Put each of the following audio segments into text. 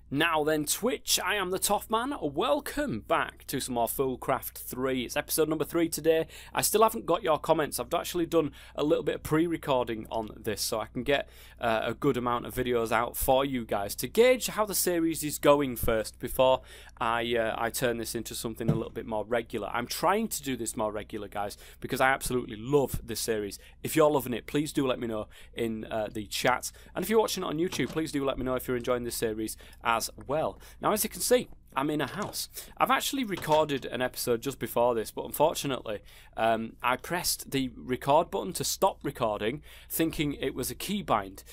Now then, Twitch, I am the Toff Man. Welcome back to some more Foolcraft 3. It's episode number 3 today. I still haven't got your comments. I've actually done a little bit of pre-recording on this so I can get a good amount of videos out for you guys to gauge how the series is going first before I turn this into something a little bit more regular. I'm trying to do this more regular, guys, because I absolutely love this series. If you're loving it, please do let me know in the chat. And if you're watching it on YouTube, please do let me know if you're enjoying this series as well. Now, as you can see, I'm in a house. I've actually recorded an episode just before this, but unfortunately, I pressed the record button to stop recording, thinking it was a keybind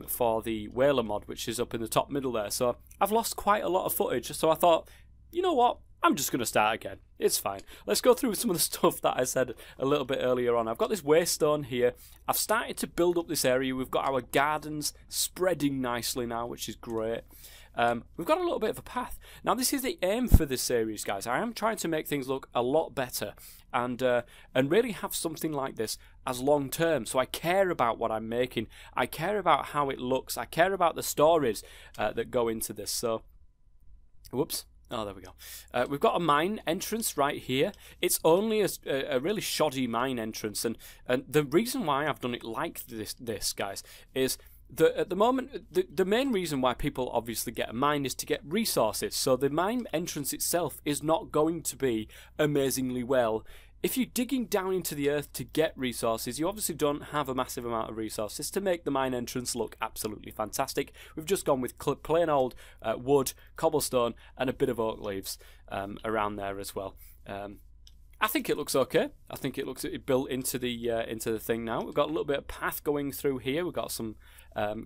for the Whaler mod, which is up in the top middle there. So I've lost quite a lot of footage. So I thought, you know what? I'm just going to start again. It's fine. Let's go through some of the stuff that I said a little bit earlier on. I've got this waystone here. I've started to build up this area. We've got our gardens spreading nicely now, which is great. We've got a little bit of a path. Now, this is the aim for this series, guys. I am trying to make things look a lot better and really have something like this as long term. So I care about what I'm making. I care about how it looks. I care about the stories that go into this. So, whoops. Oh, there we go. We've got a mine entrance right here. It's only a really shoddy mine entrance, and the reason why I've done it like this, guys, is that at the moment, the main reason why people obviously get a mine is to get resources. So the mine entrance itself is not going to be amazingly well. If you're digging down into the earth to get resources, you obviously don't have a massive amount of resources to make the mine entrance look absolutely fantastic. We've just gone with plain old wood, cobblestone, and a bit of oak leaves around there as well. I think it looks okay. I think it looks built into the thing now. We've got a little bit of path going through here. We've got some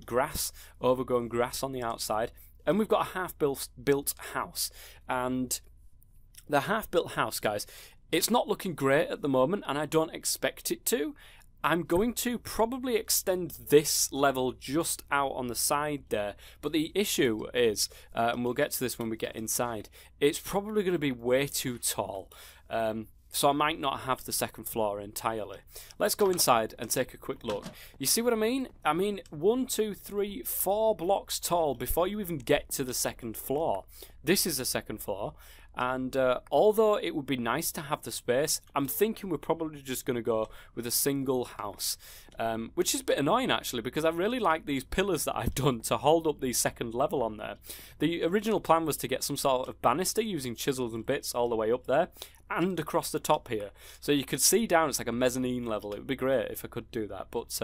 grass, overgrown grass on the outside, and we've got a half-built house. And the half-built house, guys, it's not looking great at the moment, and I don't expect it to. I'm going to probably extend this level just out on the side there, but the issue is, and we'll get to this when we get inside, it's probably going to be way too tall. So I might not have the second floor entirely. Let's go inside and take a quick look. You see what I mean? I mean, 1, 2, 3, 4 blocks tall before you even get to the second floor. This is the second floor. And although it would be nice to have the space, I'm thinking we're probably just going to go with a single house, which is a bit annoying actually, because I really like these pillars that I've done to hold up the second level on there. The original plan was to get some sort of banister using chisels and bits all the way up there and across the top here, so you could see down. It's like a mezzanine level. It would be great if I could do that, but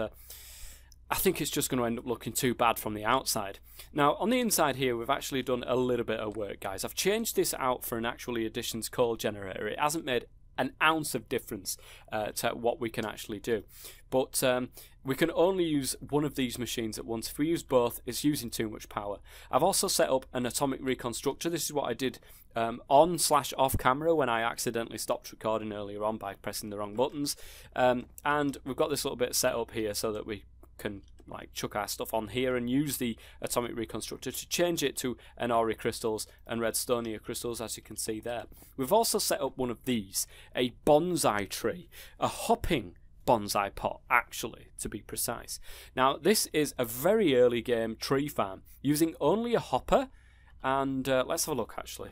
I think it's just going to end up looking too bad from the outside. Now, on the inside here, we've actually done a little bit of work, guys. I've changed this out for an actually Additions coal generator. It hasn't made an ounce of difference to what we can actually do. But we can only use one of these machines at once. If we use both, it's using too much power. I've also set up an atomic reconstructor. This is what I did on/off camera when I accidentally stopped recording earlier on by pressing the wrong buttons. And we've got this little bit set up here so that we can like chuck our stuff on here and use the atomic reconstructor to change it to Enori crystals and redstonia crystals, as you can see there. We've also set up one of these, a bonsai tree, a hopping bonsai pot actually, to be precise. Now this is a very early game tree farm using only a hopper, and let's have a look actually.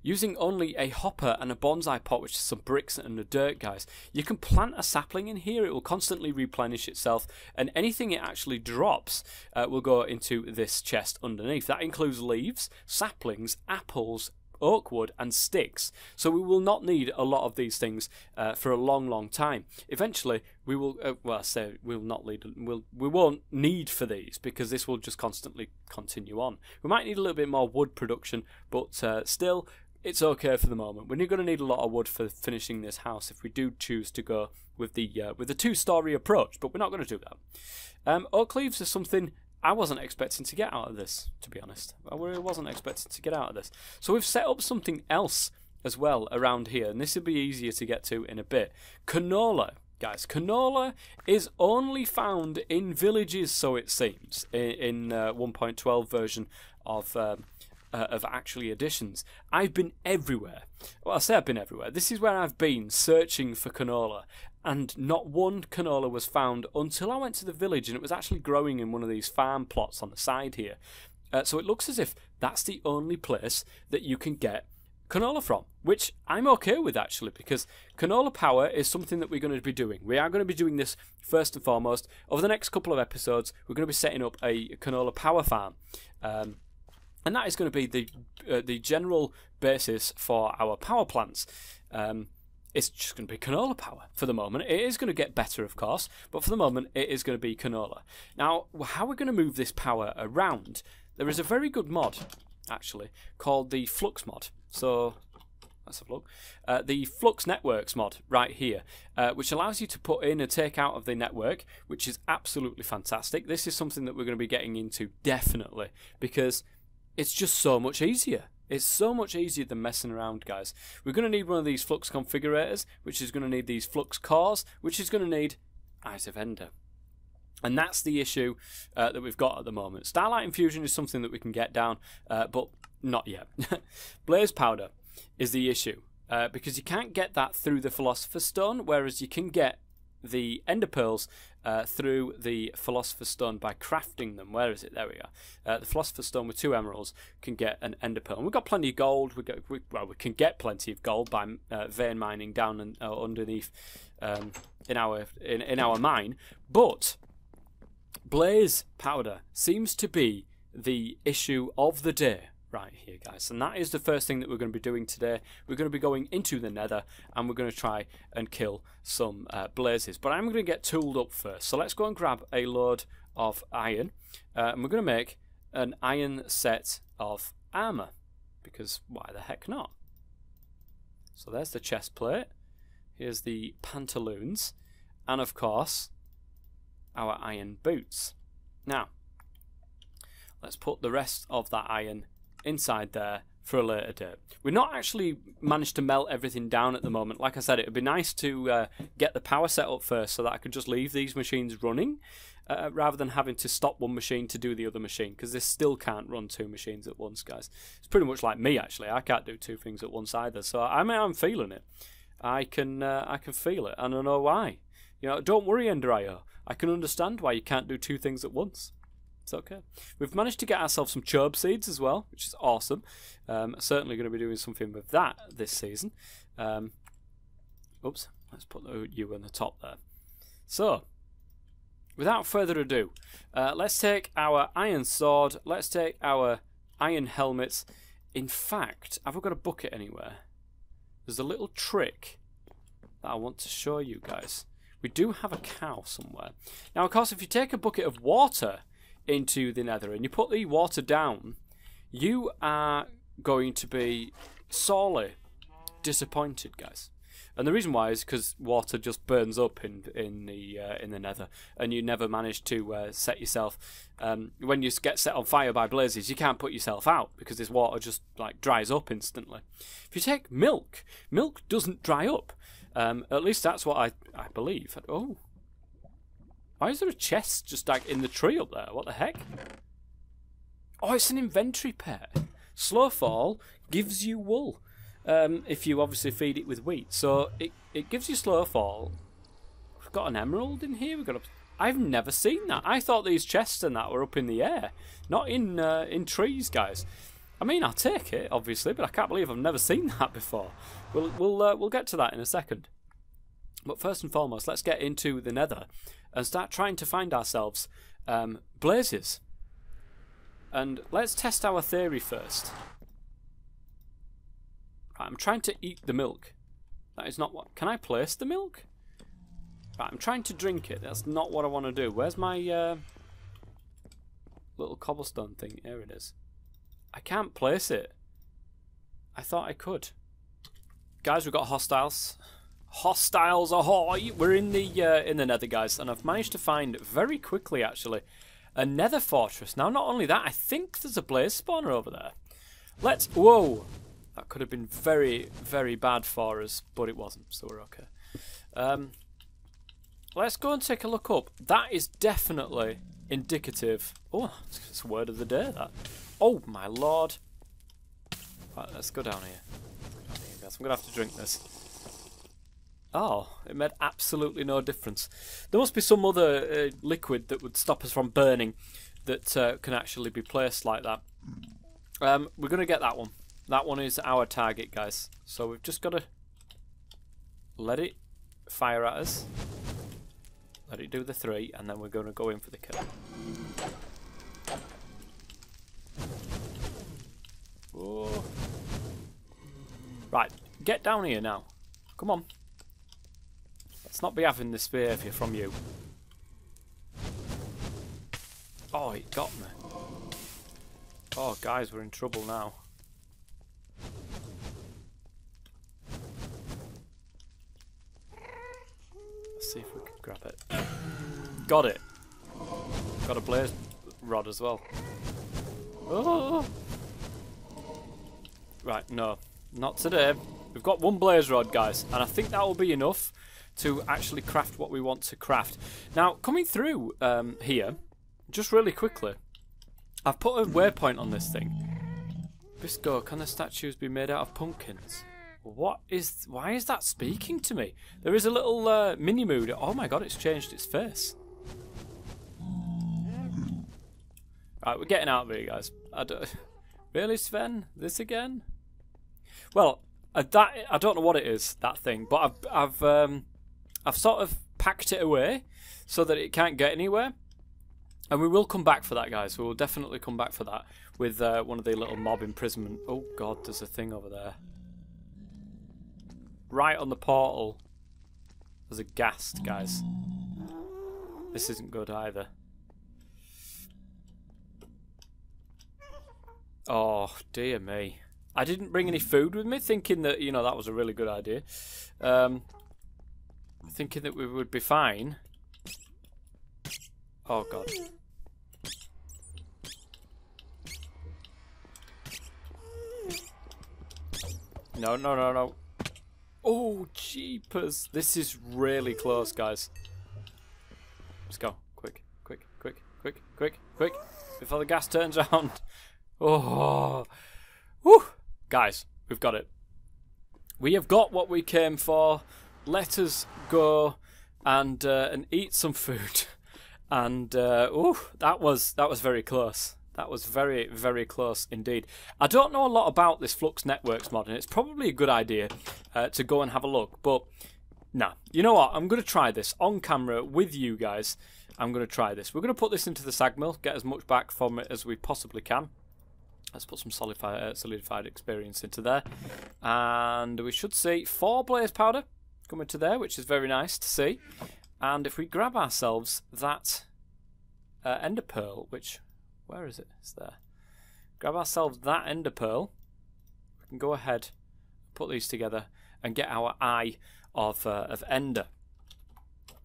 Using only a hopper and a bonsai pot, which is some bricks and the dirt, guys, you can plant a sapling in here. It will constantly replenish itself, and anything it actually drops will go into this chest underneath. That includes leaves, saplings, apples, oak wood, and sticks. So we will not need a lot of these things for a long, long time. Eventually, we will. Well, I say we won't need for these because this will just constantly continue on. We might need a little bit more wood production, but still, it's okay for the moment. We're going to need a lot of wood for finishing this house if we do choose to go with the two-story approach, but we're not going to do that. Oak leaves is something I wasn't expecting to get out of this, to be honest. I really wasn't expecting to get out of this. So we've set up something else as well around here, and this will be easier to get to in a bit. Canola. Guys, canola is only found in villages, so it seems, in 1.12 version of actually Additions. I've been everywhere. Well, I say I've been everywhere. This is where I've been searching for canola, and not one canola was found until I went to the village, and it was actually growing in one of these farm plots on the side here. So it looks as if that's the only place that you can get canola from, which I'm okay with actually, because canola power is something that we're going to be doing. We are going to be doing this first and foremost. Over the next couple of episodes, we're going to be setting up a canola power farm. And that is going to be the general basis for our power plants. It's just going to be canola power for the moment. It is going to get better, of course, but for the moment, it is going to be canola. Now, how we're going to move this power around, there is a very good mod, actually, called the Flux mod. So, let's have a look. The Flux Networks mod right here, which allows you to put in and take out of the network, which is absolutely fantastic. This is something that we're going to be getting into, definitely, because it's just so much easier. It's so much easier than messing around, guys. We're going to need one of these Flux configurators, which is going to need these Flux cores, which is going to need Eyes of Ender. And that's the issue that we've got at the moment. Starlight Infusion is something that we can get down, but not yet. Blaze Powder is the issue, because you can't get that through the Philosopher's Stone, whereas you can get the Ender Pearls through the Philosopher's Stone by crafting them. Where is it? There we are. The Philosopher's Stone with 2 emeralds can get an Ender Pearl. And we've got plenty of gold. We can get plenty of gold by vein mining down and underneath in our mine. But Blaze Powder seems to be the issue of the day right here, guys, and that is the first thing that we're going to be doing today. We're going to be going into the nether, and we're going to try and kill some blazes, but I'm going to get tooled up first. So let's go and grab a load of iron, and we're going to make an iron set of armor, because why the heck not? So there's the chest plate, here's the pantaloons, and of course our iron boots. Now let's put the rest of that iron inside there for a later date. We've not actually managed to melt everything down at the moment. Like I said, it would be nice to get the power set up first so that I could just leave these machines running rather than having to stop one machine to do the other machine, because this still can't run 2 machines at once, guys. It's pretty much like me, actually. I can't do 2 things at once either, so I'm feeling it. I can feel it, and I know why. You know, don't worry, Ender.io. I can understand why you can't do 2 things at once. It's okay. We've managed to get ourselves some chobe seeds as well, which is awesome. Certainly going to be doing something with that this season. Oops, let's put you on the top there. So, without further ado, let's take our iron sword, let's take our iron helmets. In fact, have I got a bucket anywhere? There's a little trick that I want to show you guys. We do have a cow somewhere. Now, of course, if you take a bucket of water into the nether and you put the water down, you are going to be sorely disappointed, guys. And the reason why is because water just burns up in the nether, and you never manage to set yourself. When you get set on fire by blazes, you can't put yourself out because this water just like dries up instantly. If you take milk, milk doesn't dry up. At least that's what I believe. Oh. Why is there a chest just like in the tree up there? What the heck? Oh, it's an inventory pet. Slowfall gives you wool if you obviously feed it with wheat. So it gives you Slowfall. We've got an emerald in here. I've never seen that. I thought these chests and that were up in the air, not in trees, guys. I mean, I'll take it, obviously, but I can't believe I've never seen that before. We'll get to that in a second. But first and foremost, let's get into the nether and start trying to find ourselves blazes. And let's test our theory first. Right, I'm trying to eat the milk. That is not what... Can I place the milk? Right, I'm trying to drink it. That's not what I want to do. Where's my little cobblestone thing? Here it is. I can't place it. I thought I could. Guys, we've got hostiles. Hostiles ahoy! We're in the nether, guys, and I've managed to find very quickly, actually, a nether fortress. Now, not only that, I think there's a blaze spawner over there. Whoa! That could have been very, very bad for us, but it wasn't, so we're okay. Let's go and take a look up. That is definitely indicative. Oh, it's a word of the day, that. Oh, my lord. Right, let's go down here. Guys. I'm going to have to drink this. Oh, it made absolutely no difference. There must be some other liquid that would stop us from burning that can actually be placed like that. We're going to get that one. That one is our target, guys. So we've just got to let it fire at us. Let it do the 3, and then we're going to go in for the kill. Oh. Right, get down here now. Come on. Let's not be having this behaviour from you. Oh, it got me. Oh, guys, we're in trouble now. Let's see if we can grab it. Got it. Got a blaze rod as well. Oh. Right, no. Not today. We've got one blaze rod, guys, and I think that will be enough to actually craft what we want to craft. Now, coming through here, just really quickly, I've put a waypoint on this thing. Bisco, can the statues be made out of pumpkins? Why is that speaking to me? There is a little mini mood. Oh my god, it's changed its face. Right, we're getting out of here, guys. Really, Sven? This again? Well, I don't know what it is, that thing, but I've sort of packed it away so that it can't get anywhere. And we will come back for that, guys. We will definitely come back for that with one of the little mob imprisonment. Oh god, there's a thing over there. Right on the portal. There's a ghast, guys. This isn't good either. Oh, dear me. I didn't bring any food with me, thinking that, you know, that was a really good idea. Thinking that we would be fine. Oh, God. No, no, no, no. Oh, jeepers. This is really close, guys. Let's go. Quick, quick, quick, quick, quick, quick. Before the gas turns around. Oh. Whew. Guys, we've got it. We have got what we came for. Let us go and eat some food. And ooh, that was very close. That was very, very close indeed. I don't know a lot about this Flux Networks mod, and it's probably a good idea to go and have a look. But nah, you know what? I'm going to try this on camera with you guys. I'm going to try this. We're going to put this into the sag mill, get as much back from it as we possibly can. Let's put some solidified experience into there. And we should see 4 blaze powder coming to there, which is very nice to see. And if we grab ourselves that ender pearl, which... where is it? It's there. Grab ourselves that ender pearl. We can go ahead, put these together, and get our eye of ender.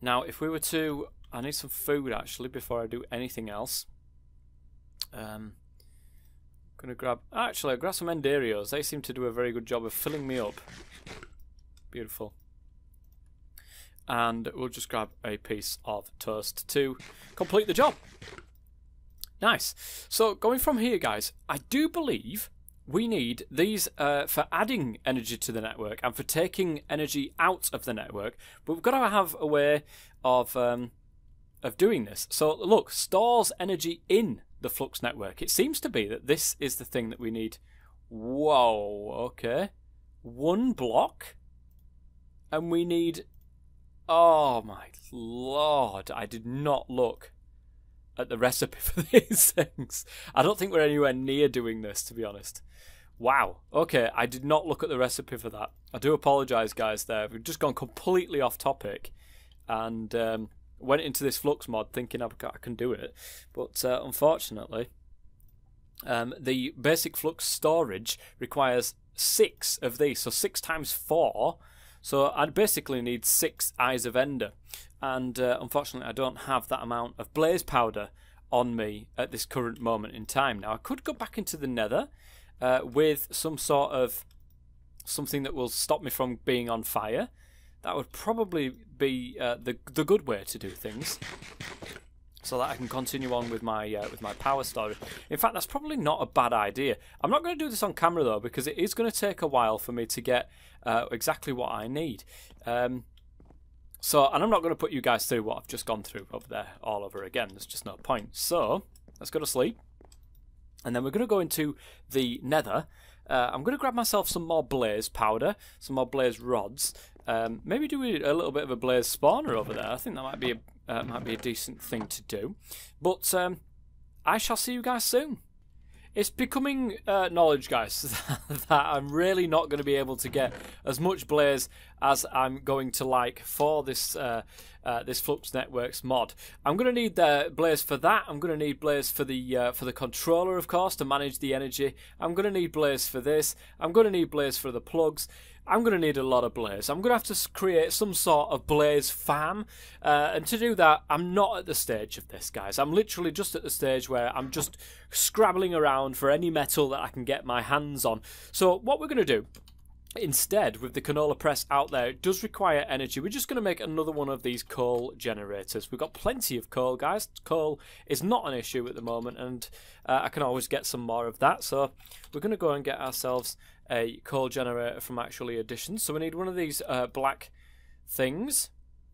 Now, if we were to... I need some food, actually, before I do anything else. Gonna grab... actually, I'll grab some Endarios. They seem to do a very good job of filling me up. Beautiful. And we'll just grab a piece of toast to complete the job. Nice. So, going from here, guys, I do believe we need these for adding energy to the network and for taking energy out of the network. But we've got to have a way of doing this. So, look, stores energy in the Flux network. It seems to be that this is the thing that we need. Whoa, okay. 1 block. And we need... oh, my lord. I did not look at the recipe for these things. I don't think we're anywhere near doing this, to be honest. Wow. Okay, I did not look at the recipe for that. I do apologise, guys, there. We've just gone completely off topic and went into this Flux mod thinking I can do it. But unfortunately, the basic Flux storage requires 6 of these. So 6 times 4. So I basically need 6 Eyes of Ender. And unfortunately, I don't have that amount of blaze powder on me at this current moment in time. Now, I could go back into the nether with some sort of something that will stop me from being on fire. That would probably be the good way to do things, so that I can continue on with my power storage. In fact, that's probably not a bad idea. I'm not going to do this on camera though, because it is going to take a while for me to get exactly what I need. So, and I'm not going to put you guys through what I've just gone through over there all over again. There's just no point. So, let's go to sleep. And then we're going to go into the nether. I'm going to grab myself some more blaze powder, some more blaze rods. Maybe do a little bit of a blaze spawner over there. I think that might be a decent thing to do. But I shall see you guys soon. It's becoming knowledge, guys, that I'm really not going to be able to get as much blaze as I'm going to like for this this Flux Networks mod. I'm going to need blaze for that. I'm going to need blaze for the controller, of course, to manage the energy. I'm going to need blaze for this. I'm going to need blaze for the plugs. I'm going to need a lot of blaze. I'm going to have to create some sort of blaze farm. And to do that, I'm not at the stage of this, guys. I'm literally just at the stage where I'm just scrabbling around for any metal that I can get my hands on. So what we're going to do, instead, with the canola press out there, it does require energy. We're just going to make another one of these coal generators. We've got plenty of coal, guys. Coal is not an issue at the moment, and I can always get some more of that. So we're going to go and get ourselves a coal generator from Actually Additions. So we need one of these black things.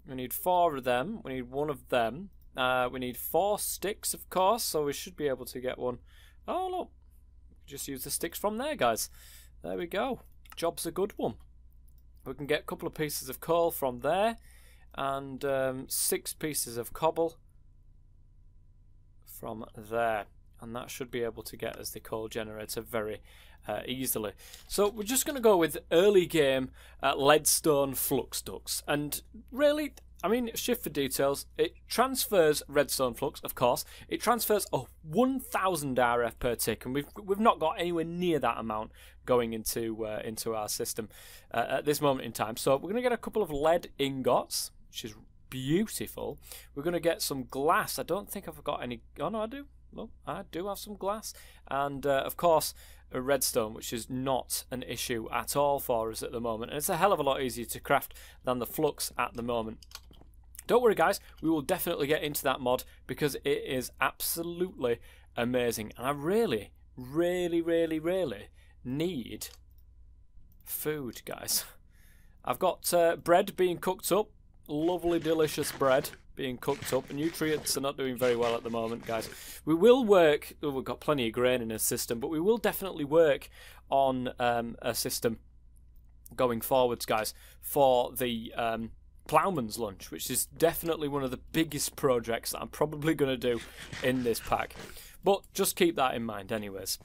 We need 4 of them. We need 1 of them. We need 4 sticks, of course, so we should be able to get one. Oh, look. Just use the sticks from there, guys. There we go. Job's a good one. We can get a couple of pieces of coal from there, and 6 pieces of cobble from there, and that should be able to get us the coal generator very easily. So we're just going to go with early game leadstone flux ducts, and really, I mean, shift for details, it transfers redstone flux, of course. It transfers 1,000 RF per tick, and we've not got anywhere near that amount going into our system at this moment in time. So we're going to get a couple of lead ingots, which is beautiful. We're going to get some glass. I don't think I've got any. Oh no, I do. No, I do have some glass, and of course a redstone, which is not an issue at all for us at the moment, and it's a hell of a lot easier to craft than the flux at the moment. Don't worry, guys, we will definitely get into that mod because it is absolutely amazing, and I really need food, guys. I've got bread being cooked up, lovely delicious bread being cooked up. Nutrients are not doing very well at the moment, guys. We will work, we've got plenty of grain in the system, but we will definitely work on a system going forwards, guys, for the Ploughman's Lunch, which is definitely one of the biggest projects that I'm probably going to do in this pack. But just keep that in mind anyways.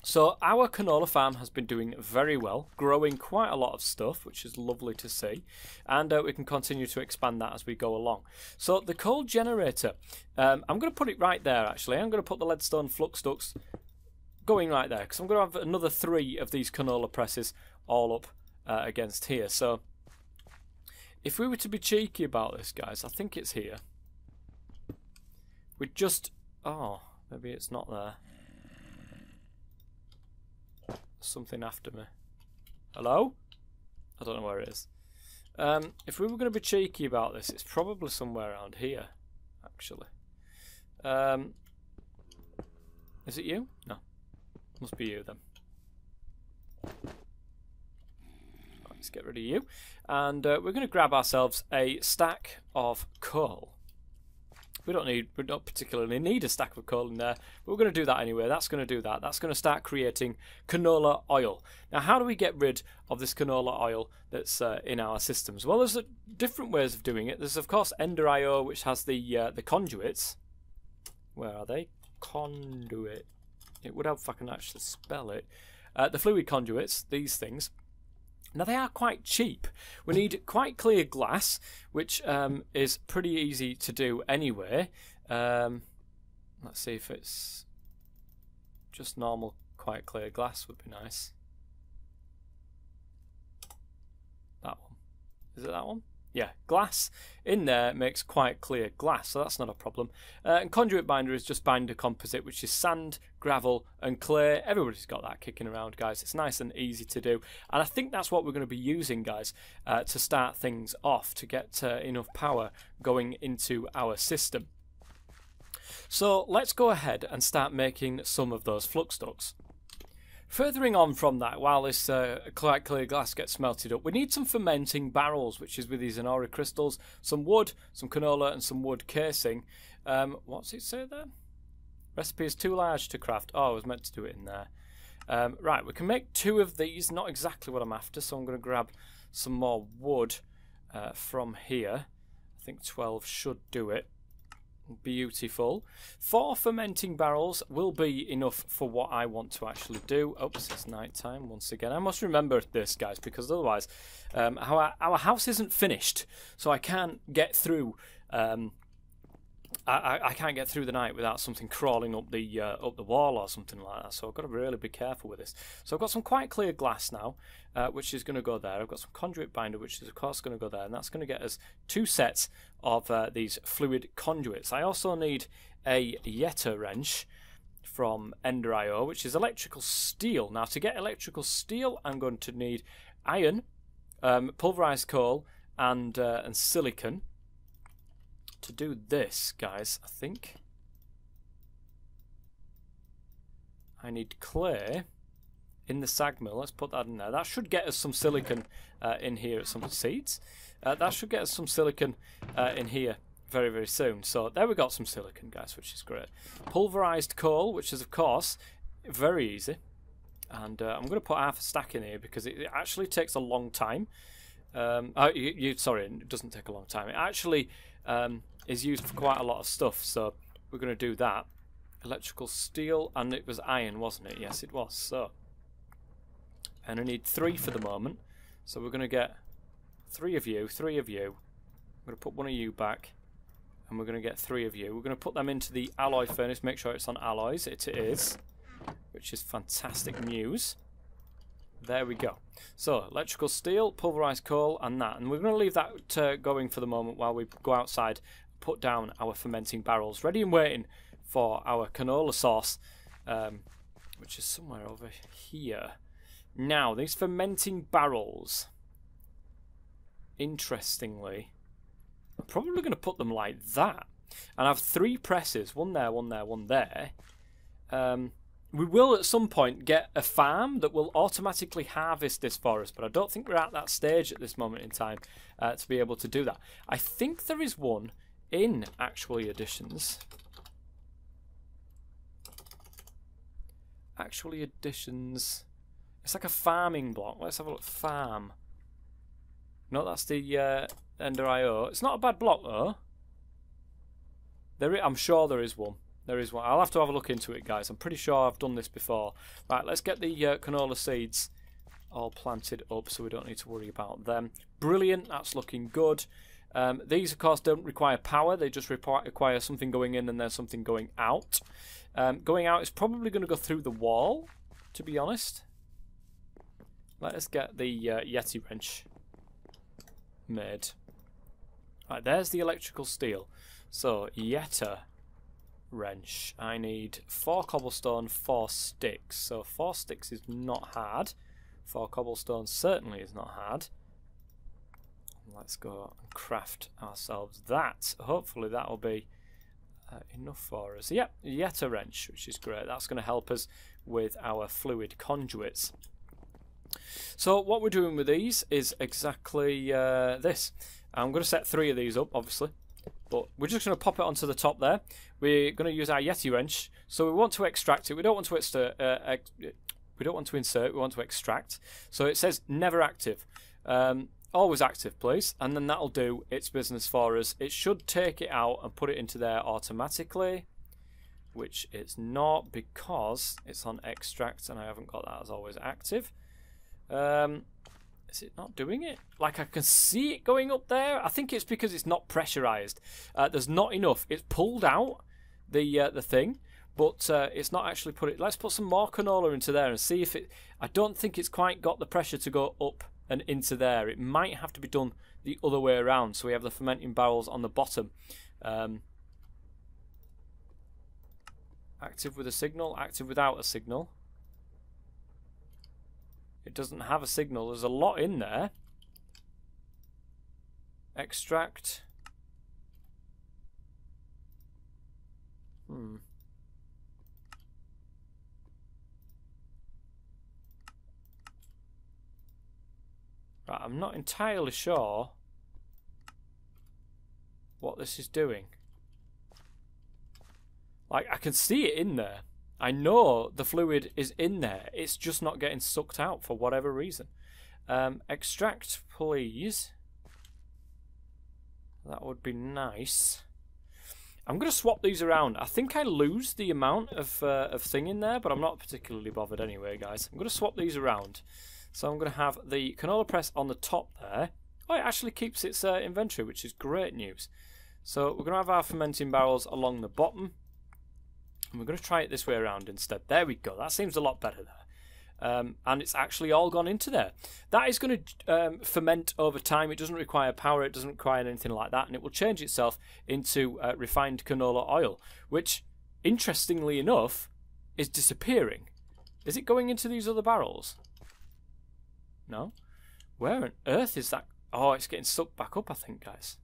So our canola farm has been doing very well, growing quite a lot of stuff, which is lovely to see, and we can continue to expand that as we go along. So the coal generator, I'm going to put it right there actually. I'm going to put the leadstone flux ducts going right there, because I'm going to have another 3 of these canola presses all up against here. So if we were to be cheeky about this, guys, I think it's here. We just, oh, maybe it's not there. Something after me. Hello? I don't know where it is. If we were going to be cheeky about this, it's probably somewhere around here, actually. Is it you? No. Must be you then. Let's get rid of you. And we're going to grab ourselves a stack of coal. We don't particularly need a stack of coal in there, but we're going to do that anyway. That's going to do that. That's going to start creating canola oil. Now, how do we get rid of this canola oil that's in our systems? Well, there's different ways of doing it. There's, of course, Ender.io, which has the conduits. Where are they? Conduit. It would help if I can actually spell it. The fluid conduits, these things. Now, they are quite cheap. We need quite clear glass, which is pretty easy to do anyway. Let's see if it's just normal, quite clear glass would be nice. That one. Is it that one? Yeah, glass in there makes quite clear glass, so that's not a problem. And conduit binder is just binder composite, which is sand, gravel, and clay. Everybody's got that kicking around, guys. It's nice and easy to do. And I think that's what we're going to be using, guys, to start things off, to get enough power going into our system. So let's go ahead and start making some of those flux ducts. Furthering on from that, while this quite clear glass gets melted up, we need some fermenting barrels, which is with these Canola crystals, some wood, some canola, and some wood casing. What's it say there? Recipe is too large to craft. Oh, I was meant to do it in there. Right, we can make 2 of these. Not exactly what I'm after, so I'm going to grab some more wood from here. I think 12 should do it. Beautiful. 4 fermenting barrels will be enough for what I want to actually do. Oops, it's night time once again. I must remember this, guys, because otherwise our house isn't finished, so I can't get through. I can't get through the night without something crawling up the wall or something like that. So I've got to really be careful with this. So I've got some quite clear glass now, which is going to go there. I've got some conduit binder, which is of course going to go there, and that's going to get us 2 sets of these fluid conduits. I also need a Yeta wrench from Ender.io, which is electrical steel. Now, to get electrical steel, I'm going to need iron, pulverized coal, and silicon. To do this, guys, I think I need clay in the sag mill. Let's put that in there. That should get us some silicon in here at some seeds. That should get us some silicon in here very, very soon. So there we got some silicon, guys, which is great. Pulverized coal, which is, of course, very easy. And I'm going to put half a stack in here because it actually takes a long time. Sorry, it doesn't take a long time. It actually is used for quite a lot of stuff, so we're going to do that. Electrical steel, and it was iron, wasn't it? Yes, it was. So, and I need 3 for the moment, so we're going to get 3 of you, 3 of you. I'm going to put 1 of you back, and we're going to get 3 of you. We're going to put them into the alloy furnace, make sure it's on alloys. It is, which is fantastic news. There we go. So, electrical steel, pulverized coal, and that. And we're going to leave that going for the moment while we go outside, put down our fermenting barrels, ready and waiting for our canola sauce, which is somewhere over here. Now, these fermenting barrels, interestingly, I'm probably going to put them like that. And I have 3 presses, 1 there, 1 there, 1 there. We will at some point get a farm that will automatically harvest this for us, but I don't think we're at that stage at this moment in time to be able to do that. I think there is one in Actually Additions. Actually Additions. It's like a farming block. Let's have a look. Farm. No, that's the Ender.io. It's not a bad block though. I'm sure there is one. There is one. I'll have to have a look into it, guys. I'm pretty sure I've done this before. Right, let's get the canola seeds all planted up so we don't need to worry about them. Brilliant. That's looking good. These, of course, don't require power. They just require something going in and then something going out. Going out is probably going to go through the wall, to be honest. Let us get the Yeti wrench made. Right, there's the electrical steel. So, Yeta wrench. I need 4 cobblestone, 4 sticks. So 4 sticks is not hard. 4 cobblestone certainly is not hard. Let's go and craft ourselves that. Hopefully that will be enough for us. Yep, Yeta wrench, which is great. That's going to help us with our fluid conduits. So what we're doing with these is exactly this. I'm going to set 3 of these up, obviously. But we're just going to pop it onto the top there. We're going to use our Yeti wrench. So we want to extract it. We don't want to insert. We want to extract. So it says never active. Always active, please. And then that'll do its business for us. It should take it out and put it into there automatically, which it's not because it's on extract and I haven't got that as always active. Is it not doing it? Like I can see it going up there. I think it's because it's not pressurized. There's not enough. It's pulled out the thing, but it's not actually put it. Let's put some more canola into there and see if it. I don't think it's quite got the pressure to go up and into there. It might have to be done the other way around. So we have the fermenting barrels on the bottom. Active with a signal. Active without a signal. It doesn't have a signal. There's a lot in there. Extract. I'm not entirely sure what this is doing. Like, I can see it in there. I know the fluid is in there. It's just not getting sucked out for whatever reason. Extract, please. That would be nice. I'm going to swap these around. I think I lose the amount of thing in there, but I'm not particularly bothered anyway, guys. I'm going to swap these around. So I'm going to have the canola press on the top there. Oh, it actually keeps its inventory, which is great news. So we're going to have our fermenting barrels along the bottom. And we're going to try it this way around instead. There we go. That seems a lot better there. And it's actually all gone into there. That is going to ferment over time. It doesn't require power. It doesn't require anything like that. And it will change itself into refined canola oil, which, interestingly enough, is disappearing. Is it going into these other barrels? No? Where on earth is that? Oh, it's getting sucked back up, I think, guys.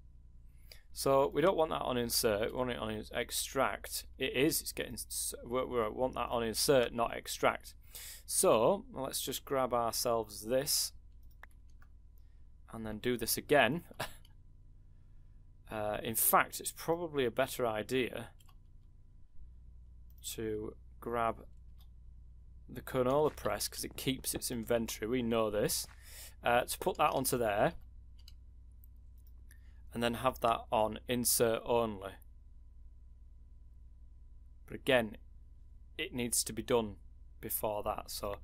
So we don't want that on insert. We want it on extract. It is. It's getting. We want that on insert, not extract. So let's just grab ourselves this, and then do this again. In fact, it's probably a better idea to grab the canola press because it keeps its inventory. We know this. To put that onto there. And then have that on insert only. But again, it needs to be done before that. So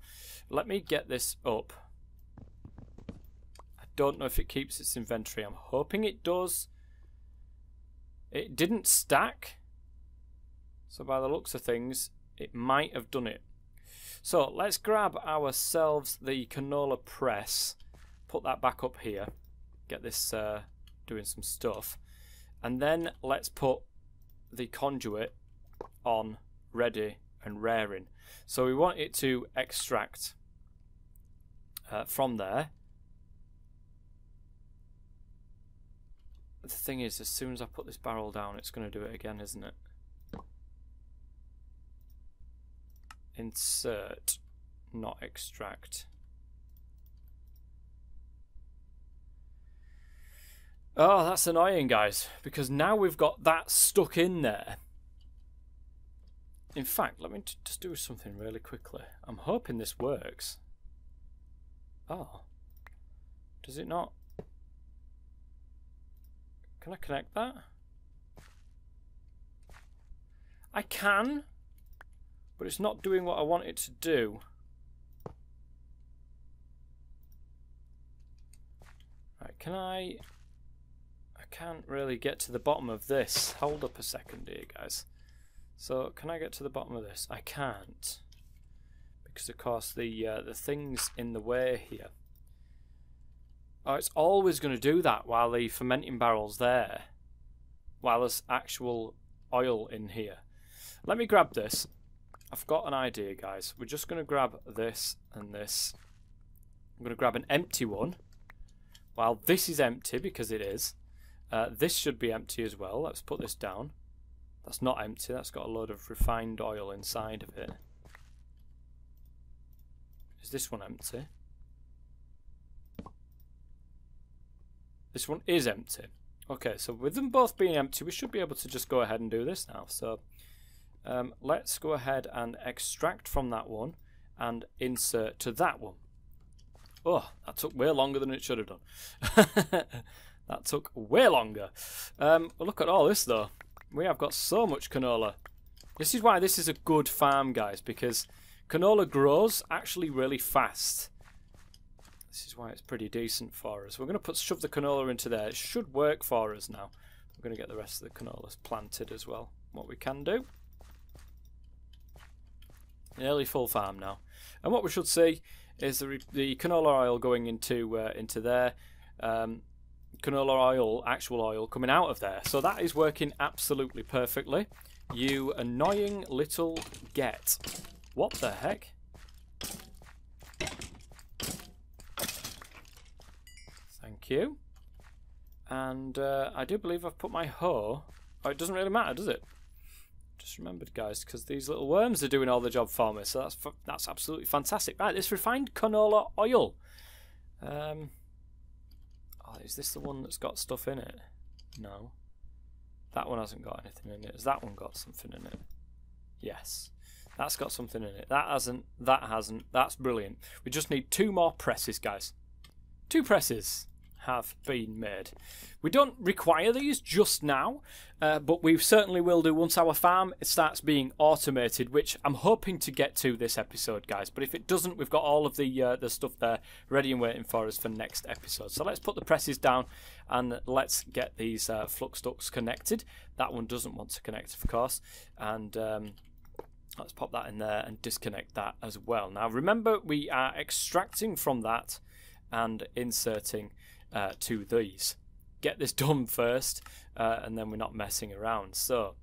let me get this up. I don't know if it keeps its inventory. I'm hoping it does. It didn't stack. So by the looks of things, it might have done it. So let's grab ourselves the canola press. Put that back up here. Get this... doing some stuff, and then let's put the conduit on ready and raring. So we want it to extract from there. The thing is, as soon as I put this barrel down, it's going to do it again, isn't it? Insert, not extract. Oh, that's annoying, guys, because now we've got that stuck in there. In fact, let me just do something really quickly. I'm hoping this works. Oh. Does it not? Can I connect that? I can, but it's not doing what I want it to do. Right, can I can't really get to the bottom of this. Hold up a second here, guys. So, can I get to the bottom of this? I can't. Because, of course, the thing's in the way here. Oh, it's always going to do that while the fermenting barrel's there. While there's actual oil in here. Let me grab this. I've got an idea, guys. We're just going to grab this and this. I'm going to grab an empty one. While this is empty, because it is. This should be empty as well. Let's put this down. That's not empty. That's got a load of refined oil inside of it. Is this one empty? This one is empty. Okay, so with them both being empty, we should be able to just go ahead and do this now. So let's go ahead and extract from that one and insert to that one. Oh, that took way longer than it should have done. That took way longer. Well, look at all this, though. We have got so much canola. This is why this is a good farm, guys, because canola grows actually really fast. This is why it's pretty decent for us. We're going to shove the canola into there. It should work for us now. We're going to get the rest of the canola planted as well. What we can do. Nearly full farm now. And what we should see is the canola oil going into there. Canola oil, actual oil, coming out of there. So that is working absolutely perfectly. You annoying little get. What the heck? Thank you. And I do believe I've put my hoe... Oh, it doesn't really matter, does it? Just remembered, guys, because these little worms are doing all the job for me. So that's absolutely fantastic. Right, this refined canola oil. Oh, is this the one that's got stuff in it? No. That one hasn't got anything in it. Has that one got something in it? Yes. That's got something in it. That hasn't. That hasn't. That's brilliant. We just need 2 more presses, guys. 2 presses have been made. We don't require these just now, but we certainly will do once our farm starts being automated, which I'm hoping to get to this episode, guys. But if it doesn't, we've got all of the stuff there ready and waiting for us for next episode. So let's put the presses down and let's get these flux ducts connected. That one doesn't want to connect, of course, and let's pop that in there and disconnect that as well. Now remember, we are extracting from that and inserting to these. Get this done first, and then we're not messing around. So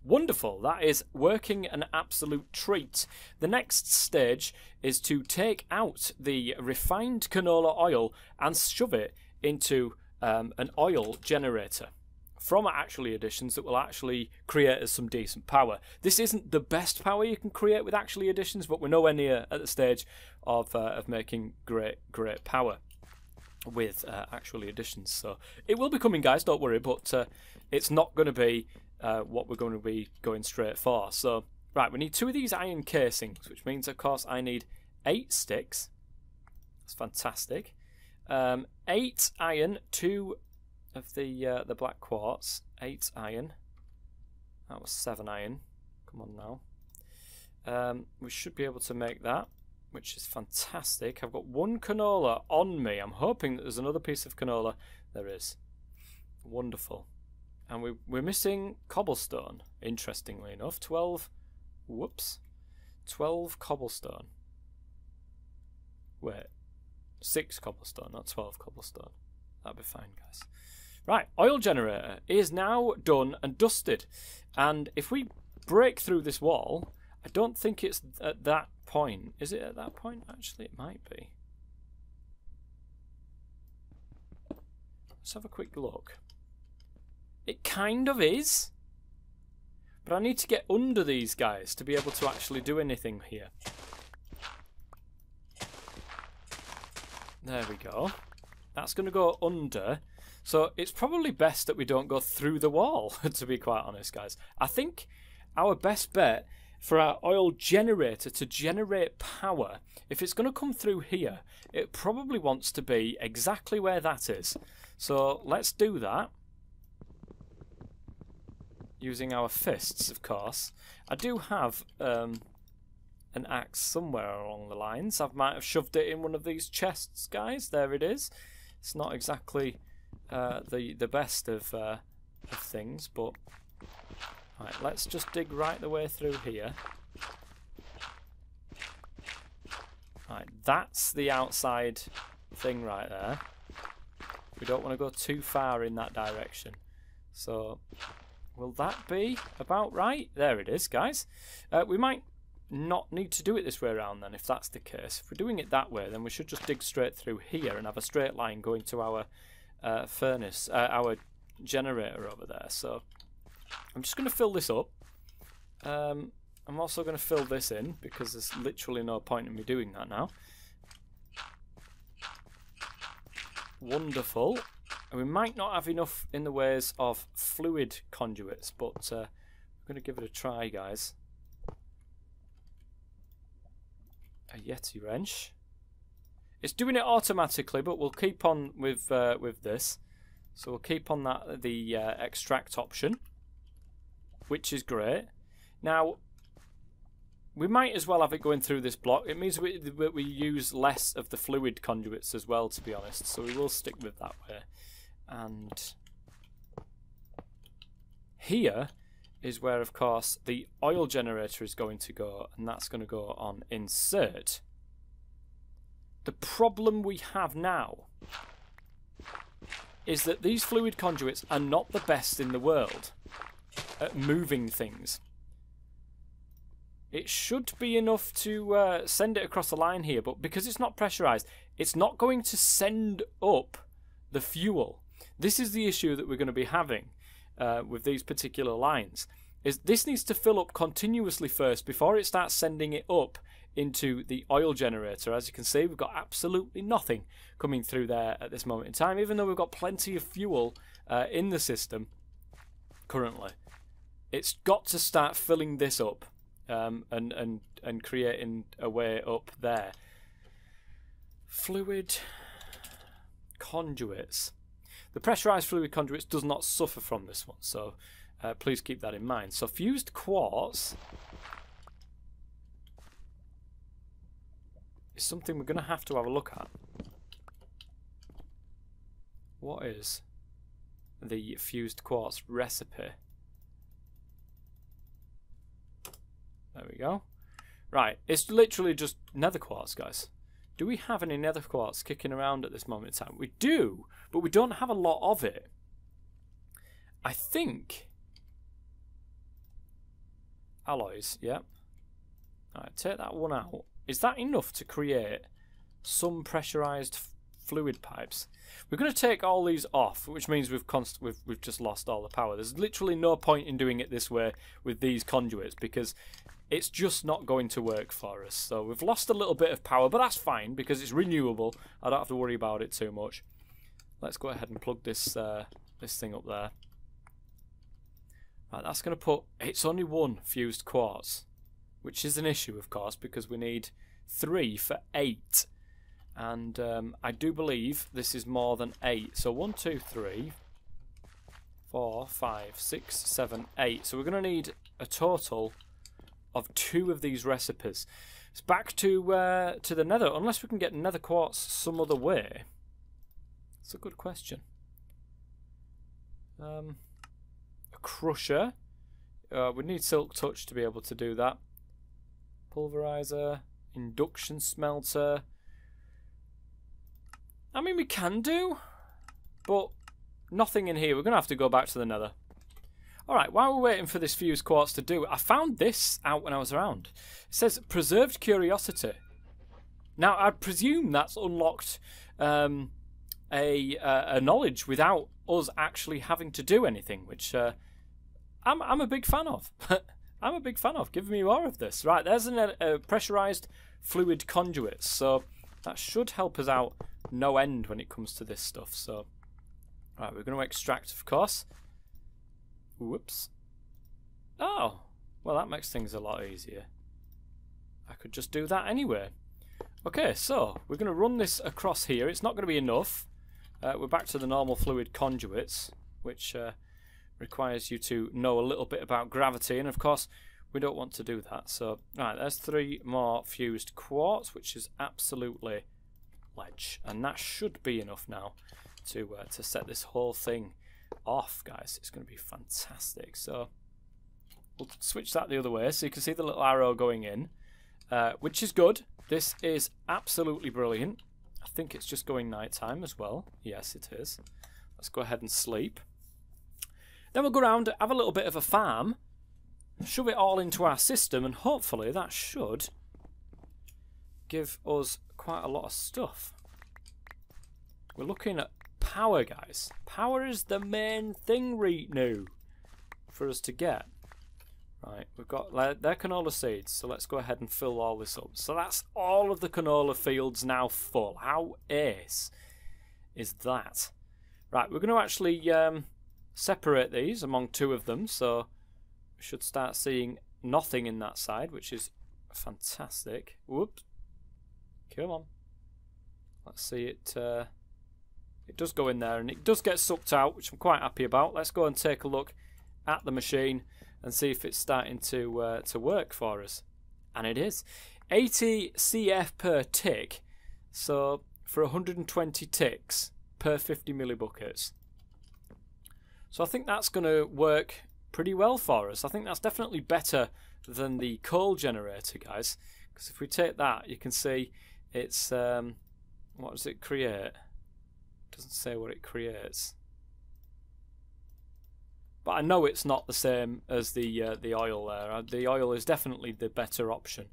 wonderful, that is working an absolute treat. The next stage is to take out the refined canola oil and shove it into an oil generator from actually additions that will actually create us some decent power. This isn't the best power you can create with actually additions, but we're nowhere near at the stage of making great power with actually additions. So it will be coming, guys, don't worry, but it's not going to be what we're going to be going straight for. So right, we need 2 of these iron casings, which means of course I need 8 sticks. That's fantastic. 8 iron, 2 of the black quartz, 8 iron. That was 7 iron. Come on now. We should be able to make that, which is fantastic. I've got 1 canola on me. I'm hoping that there's another piece of canola. There is. Wonderful. And we're missing cobblestone, interestingly enough. 12. Whoops. 12 cobblestone. Wait. 6 cobblestone, not 12 cobblestone. That'll be fine, guys. Right, oil generator is now done and dusted. And if we break through this wall, I don't think it's at that point. Is it at that point? Actually, it might be. Let's have a quick look. It kind of is. But I need to get under these guys to be able to actually do anything here. There we go. That's going to go under. So it's probably best that we don't go through the wall, to be quite honest, guys. I think our best bet for our oil generator to generate power, if it's going to come through here, it probably wants to be exactly where that is. So let's do that. Using our fists, of course. I do have an axe somewhere along the lines. I might have shoved it in one of these chests, guys. There it is. It's not exactly the best of things, but right, let's just dig right the way through here. Right, that's the outside thing right there. We don't want to go too far in that direction. So will that be about right? There it is, guys. We might not need to do it this way around then, if that's the case. If we're doing it that way, then we should just dig straight through here and have a straight line going to our furnace, our generator over there. So I'm just going to fill this up. I'm also going to fill this in because there's literally no point in me doing that now. Wonderful. And we might not have enough in the ways of fluid conduits, but we're going to give it a try, guys. A Yeti wrench. It's doing it automatically, but we'll keep on with this. So we'll keep on that the extract option, which is great. Now we might as well have it going through this block. It means we use less of the fluid conduits as well, to be honest. So we will stick with that way. And here is where, of course, the oil generator is going to go, and that's going to go on insert. The problem we have now is that these fluid conduits are not the best in the world at moving things. It should be enough to send it across the line here, but because it's not pressurized, it's not going to send up the fuel. This is the issue that we're going to be having with these particular lines. is this needs to fill up continuously first before it starts sending it up into the oil generator. As you can see, we've got absolutely nothing coming through there at this moment in time, even though we've got plenty of fuel in the system currently. It's got to start filling this up and creating a way up there. Fluid conduits. The pressurized fluid conduits does not suffer from this one, so please keep that in mind. So fused quartz is something we're going to have a look at. What is the fused quartz recipe? There we go. Right, it's literally just nether quartz, guys. Do we have any nether quartz kicking around at this moment in time? We do, but we don't have a lot of it. I think alloys, yep. Alright, take that one out. Is that enough to create some pressurized fluid pipes? We're going to take all these off, which means we've just lost all the power. There's literally no point in doing it this way with these conduits because it's just not going to work for us. So we've lost a little bit of power, but that's fine because it's renewable. I don't have to worry about it too much. Let's go ahead and plug this this thing up there. Right, that's going to put... It's only one fused quartz, which is an issue, of course, because we need 3 for 8. And I do believe this is more than 8. So 1, 2, 3, 4, 5, 6, 7, 8. So we're going to need a total of 2 of these recipes. It's back to the nether, unless we can get nether quartz some other way. It's a good question. A crusher. We need silk touch to be able to do that. Pulverizer, induction smelter. I mean, we can do, but nothing in here. We're going to have to go back to the nether. Alright, while we're waiting for this fused quartz to do, I found this out when I was around. It says, preserved curiosity. Now, I presume that's unlocked a knowledge without us actually having to do anything, which I'm a big fan of. I'm a big fan of. Give me more of this. Right, there's a pressurized fluid conduit, so that should help us out no end when it comes to this stuff. So, right, we're going to extract, of course. Whoops. Oh, well, that makes things a lot easier. I could just do that anyway. Okay, so we're going to run this across here. It's not going to be enough. We're back to the normal fluid conduits, which requires you to know a little bit about gravity, and of course we don't want to do that. So, right, there's 3 more fused quartz, which is absolutely ledge, and that should be enough now to set this whole thing off, guys. It's going to be fantastic. So we'll switch that the other way so you can see the little arrow going in, which is good. This is absolutely brilliant. I think it's just going nighttime as well. Yes, it is. Let's go ahead and sleep. Then we'll go around, have a little bit of a farm, shove it all into our system, and hopefully that should give us quite a lot of stuff. We're looking at power, guys. Power is the main thing right now for us to get. Right, we've got their canola seeds, so let's go ahead and fill all this up. So that's all of the canola fields now full. How ace is that? Right, we're going to actually separate these among 2 of them, so we should start seeing nothing in that side, which is fantastic. Whoops. Come on. Let's see it. It does go in there, and it does get sucked out, which I'm quite happy about. Let's go and take a look at the machine and see if it's starting to work for us. And it is. 80 CF per tick, so for 120 ticks per 50 millibuckets. So I think that's going to work pretty well for us. I think that's definitely better than the coal generator, guys. Because if we take that, you can see it's... what does it create? It doesn't say what it creates. But I know it's not the same as the oil there. The oil is definitely the better option.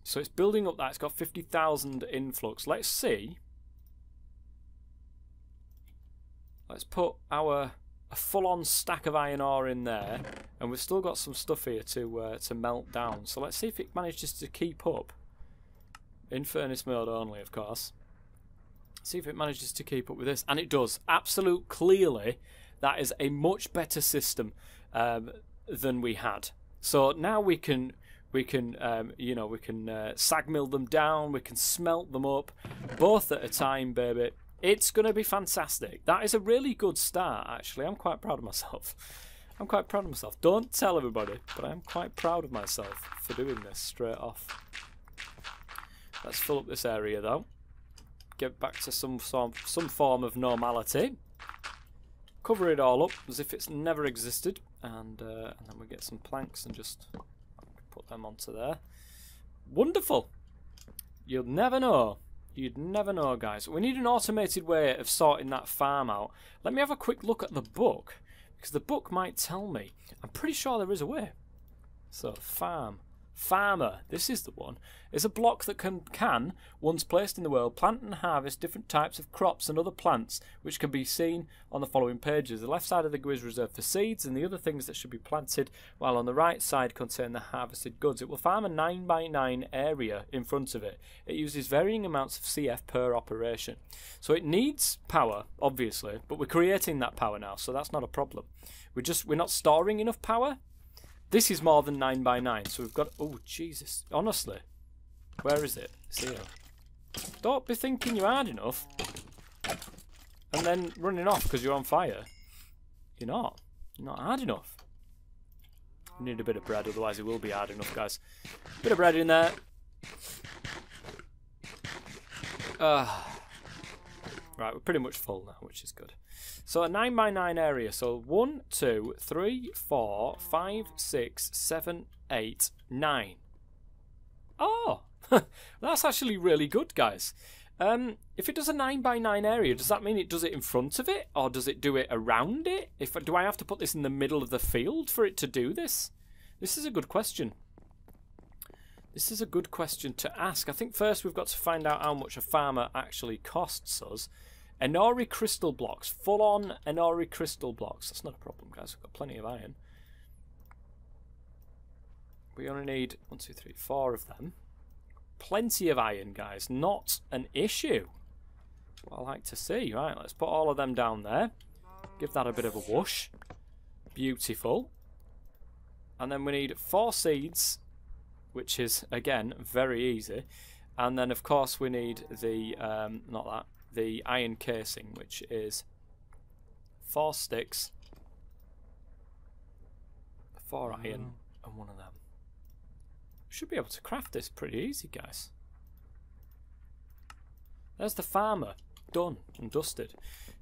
So it's building up that. It's got 50,000 influx. Let's see. Let's put our a full-on stack of iron ore in there, and we've still got some stuff here to melt down. So let's see if it manages to keep up. In furnace mode only, of course. See if it manages to keep up with this, and it does. Absolute clearly, that is a much better system than we had. So now we can sag mill them down. We can smelt them up, both at a time, baby. It's going to be fantastic. That is a really good start, actually. I'm quite proud of myself. I'm quite proud of myself. Don't tell everybody, but I'm quite proud of myself for doing this straight off. Let's fill up this area, though. Get back to some form of normality. Cover it all up as if it's never existed. And then we get some planks and just put them onto there. Wonderful. You'll never know. You'd never know, guys. We need an automated way of sorting that farm out. Let me have a quick look at the book, because the book might tell me. I'm pretty sure there is a way. So, farmer, this is the one, is a block that can, once placed in the world, plant and harvest different types of crops and other plants, which can be seen on the following pages. The left side of the GUI is reserved for seeds and the other things that should be planted, while on the right side contain the harvested goods. It will farm a 9x9 area in front of it. It uses varying amounts of CF per operation. So it needs power, obviously, but we're creating that power now, so that's not a problem. We're not storing enough power. This is more than 9x9, so we've got... Oh, Jesus. Honestly. Where is it? It's here. Don't be thinking you're hard enough. And then running off because you're on fire. You're not. You're not hard enough. You need a bit of bread, otherwise it will be hard enough, guys. Bit of bread in there. Right, we're pretty much full now, which is good. So a 9x9 area. So 1, 2, 3, 4, 5, 6, 7, 8, 9. Oh, that's actually really good, guys. If it does a 9x9 area, does that mean it does it in front of it, or does it do it around it? Do I have to put this in the middle of the field for it to do this? This is a good question. This is a good question to ask. I think first we've got to find out how much a farmer actually costs us. Enori crystal blocks. Full-on Enori crystal blocks. That's not a problem, guys. We've got plenty of iron. We only need 1, 2, 3, 4 of them. Plenty of iron, guys. Not an issue. What I like to see. Right, let's put all of them down there. Give that a bit of a whoosh. Beautiful. And then we need 4 seeds, which is, again, very easy. And then, of course, we need the, the iron casing, which is 4 sticks, 4 iron, and 1 of them. Should be able to craft this pretty easy, guys. There's the farmer, done and dusted.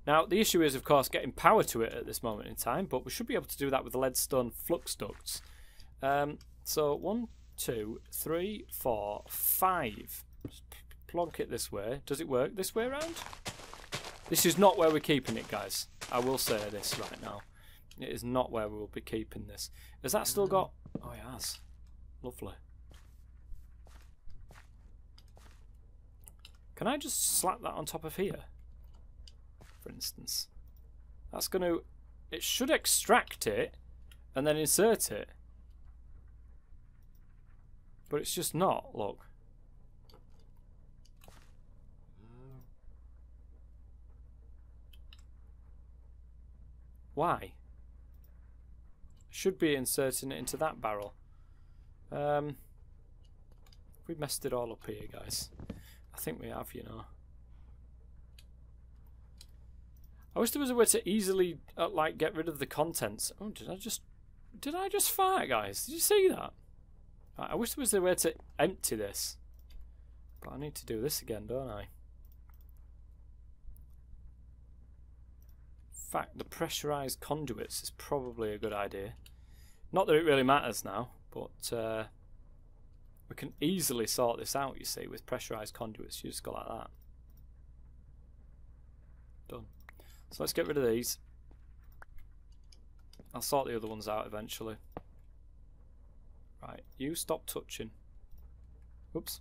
Now, the issue is, of course, getting power to it at this moment in time, but we should be able to do that with the leadstone flux ducts. So 1, 2, 3, 4, 5. Just plonk it this way. Does it work this way around? This is not where we're keeping it, guys. I will say this right now. It is not where we will be keeping this. Has that still got... Oh, it has. Lovely. Can I just slap that on top of here? For instance. That's going to... It should extract it and then insert it. But it's just not, look. Why? Should be inserting it into that barrel. We've messed it all up here, guys. I think we have, you know. I wish there was a way to easily, like, get rid of the contents. Oh, did I just fart, guys? Did you see that? Right, I wish there was a way to empty this. But I need to do this again, don't I? In fact, the pressurized conduits is probably a good idea. Not that it really matters now, but we can easily sort this out, you see, with pressurized conduits. You just go like that. Done. So let's get rid of these. I'll sort the other ones out eventually. Right, you stop touching. Oops.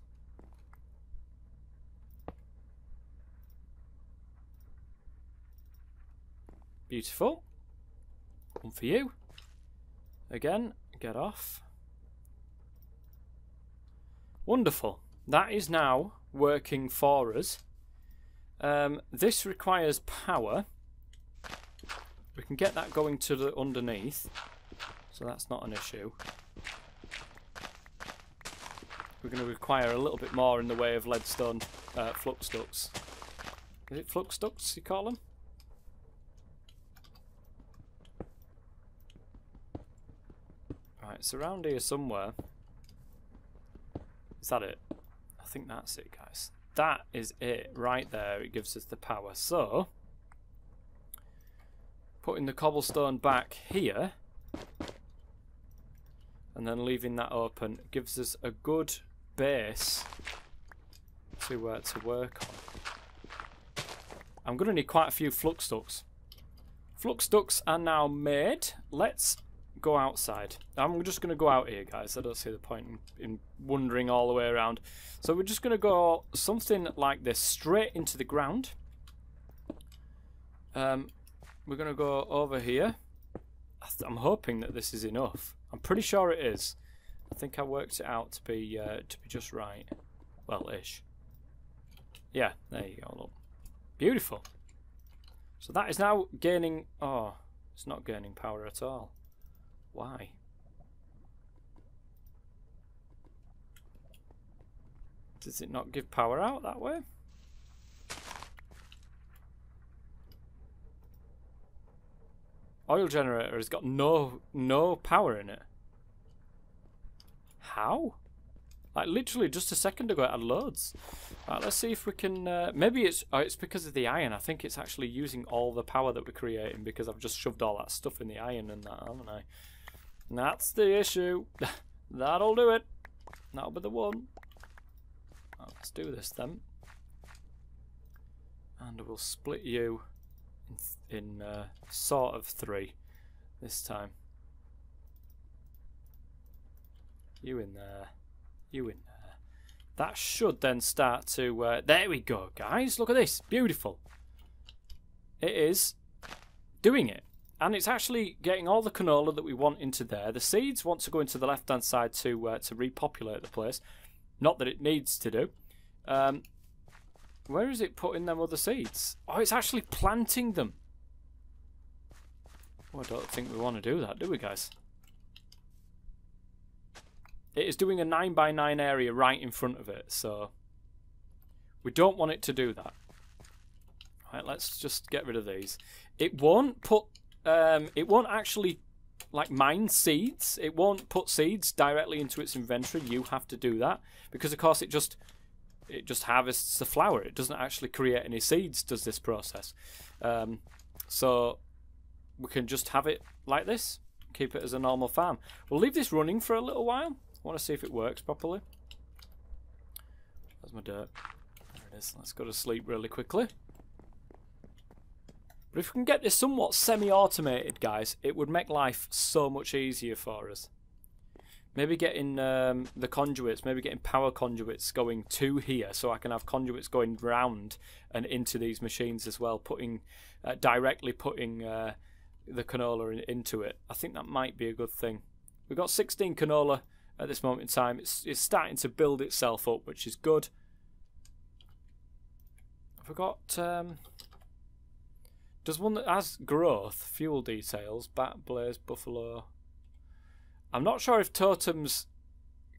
Beautiful. One for you. Again, get off. Wonderful. That is now working for us. This requires power. We can get that going to the underneath, so that's not an issue. We're going to require a little bit more in the way of leadstone flux ducts. Is it flux ducts you call them? Right, it's around here somewhere. Is that it? I think that's it, guys. That is it right there. It gives us the power. So, putting the cobblestone back here and then leaving that open gives us a good base to work on. I'm going to need quite a few flux ducts. Flux ducts are now made. Let's go outside. I'm just going to go out here, guys. I don't see the point in wandering all the way around. So we're just going to go something like this, straight into the ground. We're going to go over here. I'm hoping that this is enough. I'm pretty sure it is. I think I worked it out to be just right. Well, ish. Yeah, there you go. Look. Beautiful. So that is now gaining... Oh, it's not gaining power at all. Why? Does it not give power out that way? Oil generator has got no power in it. How? Like literally just a second ago it had loads. Right, let's see if we can... maybe it's because of the iron. I think it's actually using all the power that we're creating because I've just shoved all that stuff in the iron and that, haven't I? And that's the issue. That'll do it. That'll be the one. Right, let's do this then. And we'll split you in sort of 3 this time. You in there. You in there. That should then start to... there we go, guys. Look at this. Beautiful. It is doing it. And it's actually getting all the canola that we want into there. The seeds want to go into the left-hand side to repopulate the place. Not that it needs to do. Where is it putting them other seeds? Oh, it's actually planting them. Oh, I don't think we want to do that, do we, guys? It is doing a 9x9 area right in front of it, so we don't want it to do that. Right, let's just get rid of these. It won't put... it won't actually like mine seeds. It won't put seeds directly into its inventory. You have to do that because, of course, it just harvests the flour. It doesn't actually create any seeds. Does this process? So we can just have it like this. Keep it as a normal farm. We'll leave this running for a little while. I want to see if it works properly. There's my dirt. There it is. Let's go to sleep really quickly. But if we can get this somewhat semi-automated, guys, it would make life so much easier for us. Maybe getting the conduits, maybe getting power conduits going to here, so I can have conduits going round and into these machines as well, directly putting the canola into it. I think that might be a good thing. We've got 16 canola at this moment in time. It's starting to build itself up, which is good. I forgot... does one that has growth, fuel details, bat, blaze, buffalo... I'm not sure if totems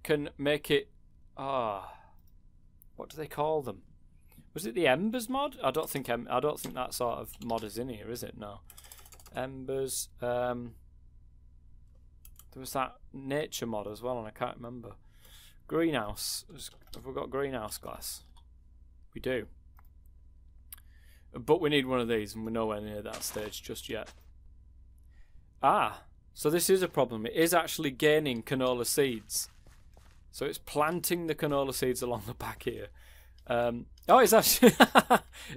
can make it... what do they call them? Was it the Embers mod? I don't think that sort of mod is in here, is it? No. Embers. There was that nature mod as well, and I can't remember. Greenhouse. Have we got greenhouse glass? We do. But we need one of these, and we're nowhere near that stage just yet. So this is a problem. It is actually gaining canola seeds. So it's planting the canola seeds along the back here. It's actually...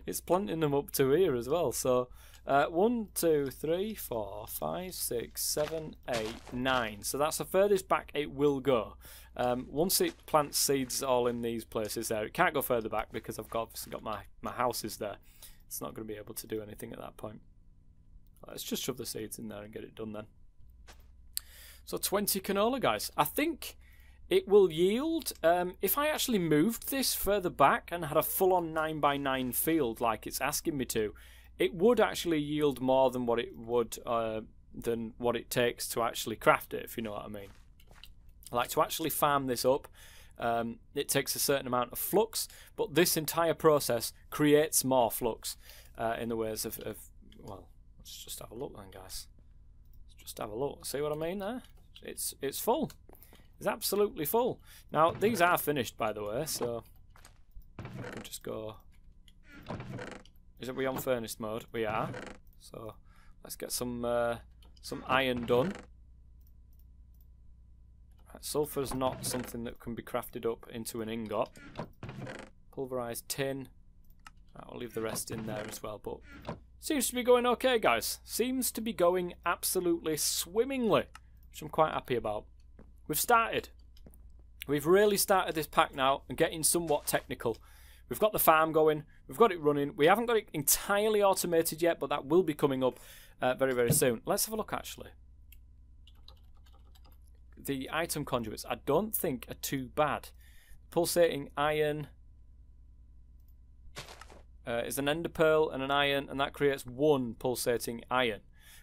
it's planting them up to here as well. So 1, 2, 3, 4, 5, 6, 7, 8, 9. So that's the furthest back it will go. Once it plants seeds all in these places there, it can't go further back because I've obviously got my houses there. It's not going to be able to do anything at that point. Let's just shove the seeds in there and get it done then. So 20 canola, guys. I think it will yield, if I actually moved this further back and had a full-on 9x9 field like it's asking me to, it would actually yield more than what it would, than what it takes to actually craft it, if you know what I mean. Like, to actually farm this up, it takes a certain amount of flux, but this entire process creates more flux in the ways of, well, let's just have a look then, guys. Let's just have a look. See what I mean there? It's full. It's absolutely full. Now, these are finished, by the way, so we can just go... Is we on furnace mode? We are. So let's get some iron done. Right, sulfur's not something that can be crafted up into an ingot. Pulverized tin. I'll leave the rest in there as well, but seems to be going okay, guys. Seems to be going absolutely swimmingly, which I'm quite happy about. We've started. We've really started this pack now and getting somewhat technical. We've got the farm going. We've got it running. We haven't got it entirely automated yet, but that will be coming up very, very soon. Let's have a look, actually. The item conduits, I don't think are too bad. Pulsating iron is an ender pearl and an iron, and that creates 1 pulsating iron,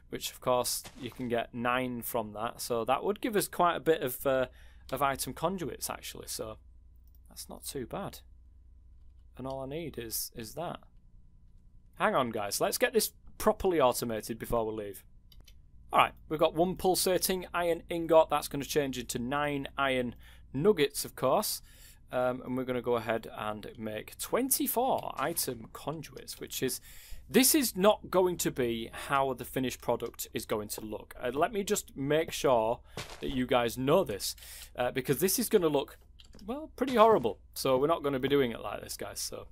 which, of course, you can get 9 from that. So that would give us quite a bit of item conduits, actually. So that's not too bad. And all I need is that. Hang on, guys. Let's get this properly automated before we leave. Alright, we've got 1 pulsating iron ingot. That's going to change into 9 iron nuggets, of course. And we're going to go ahead and make 24 item conduits, which is... This is not going to be how the finished product is going to look. Let me just make sure that you guys know this. Because this is going to look... well, pretty horrible. So we're not going to be doing it like this, guys. So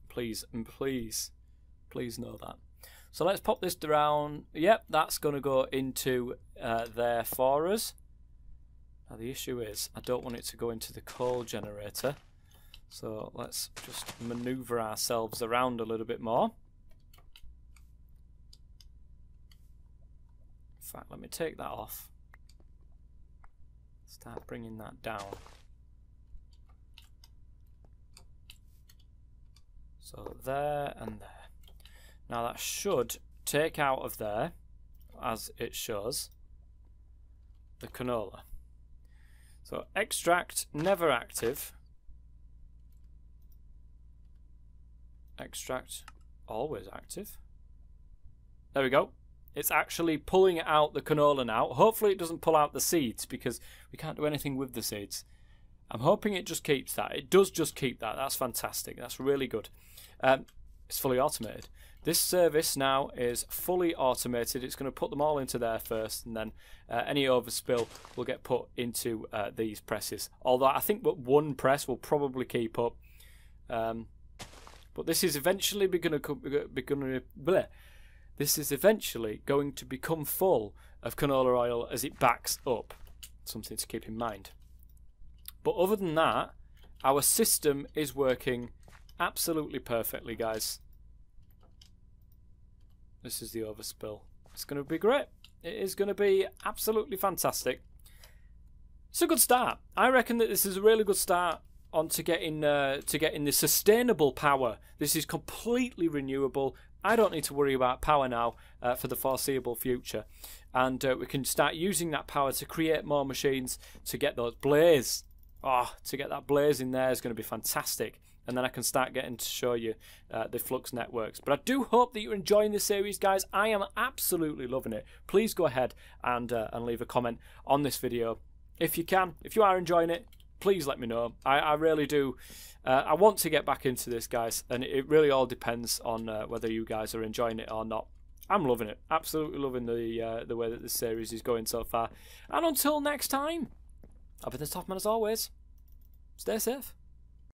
please and please know that. So let's pop this down. Yep, that's going to go into there for us. Now the issue is I don't want it to go into the coal generator. So let's just maneuver ourselves around a little bit more. In fact, let me take that off. Start bringing that down. So there and there. Now that should take out of there, as it shows, the canola. So extract, never active. Extract, always active. There we go. It's actually pulling out the canola now. Hopefully it doesn't pull out the seeds, because we can't do anything with the seeds. I'm hoping it just keeps that. It does just keep that. That's fantastic. That's really good. It's fully automated. This service now is fully automated. It's going to put them all into there first, and then any overspill will get put into these presses. Although I think that 1 press will probably keep up. But this is eventually going to become full of canola oil as it backs up. Something to keep in mind. But other than that, our system is working absolutely perfectly, guys. This is the overspill. It's going to be great. It is going to be absolutely fantastic. It's a good start. I reckon that this is a really good start on to getting the sustainable power. This is completely renewable. I don't need to worry about power now for the foreseeable future. And we can start using that power to create more machines to get those blaze. Oh, to get that blaze in there is going to be fantastic. And then I can start getting to show you the Flux networks. But I do hope that you're enjoying this series, guys. I am absolutely loving it. Please go ahead and leave a comment on this video. If you can, if you are enjoying it, please let me know. I really do. I want to get back into this, guys. And it really all depends on whether you guys are enjoying it or not. I'm loving it. Absolutely loving the way that this series is going so far. And until next time, I've been the Top Man as always. Stay safe.